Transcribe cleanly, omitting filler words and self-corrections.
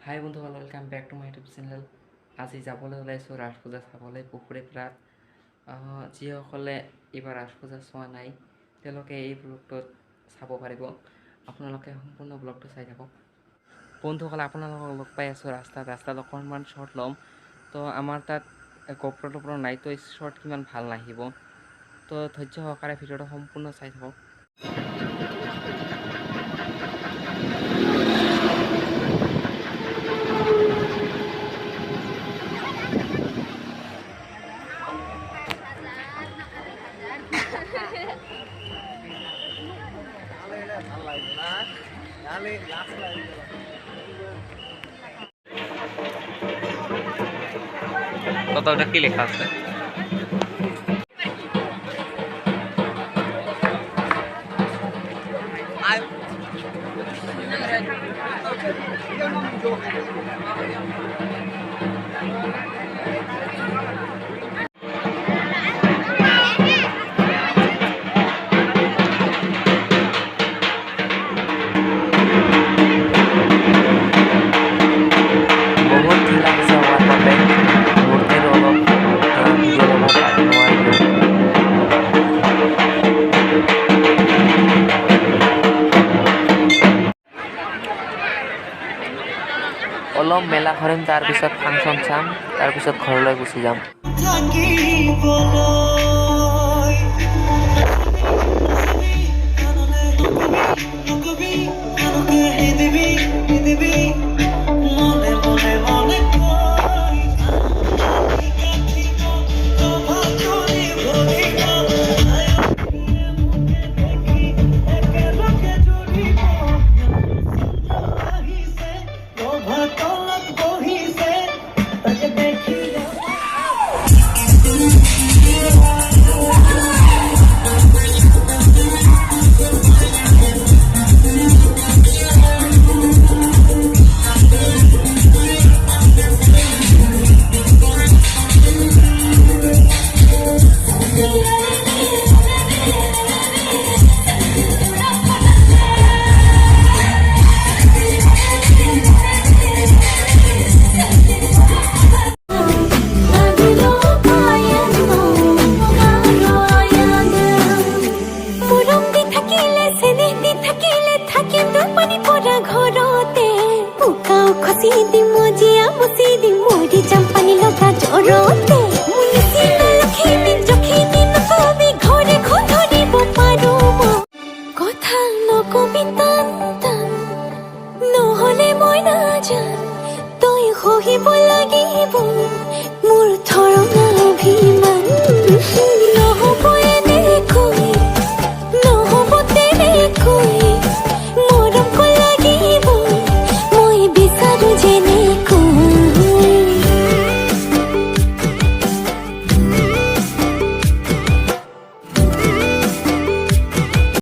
হাই বন্ধুসকল, welcome back to my YouTube channel. আজি যাবলৈ ওলাইছোঁ ৰাস পূজা চাবলৈ পুখুৰীত ৰাত। যিসকলে এইবাৰ ৰাস পূজা চোৱা নাই তেওঁলোকে এই ব্লগটোত চাব পাৰিব। আপোনালোকে সম্পূৰ্ণ ব্লগটো চাই থাকক। বন্ধুসকল, আপোনালোকক লগ পাই আছোঁ ৰাস্তাত অকণমান শ্বৰ্ট ল'ম। তো আমাৰ তাত গোপ্ৰটো নাই, তো শ্বৰ্ট কিমান ভাল নাহিব। তো ধৈৰ্য সহকাৰে ভিডিঅ'টো সম্পূৰ্ণ চাই থাকক। কতটা কি লেখা আছে? অলপ মেলা কৰিম, তাৰপিছত ফাংচন চাম, তাৰপিছত ঘৰলৈ গুচি যাম। নহলে মই নাজান তই হহিবলৈ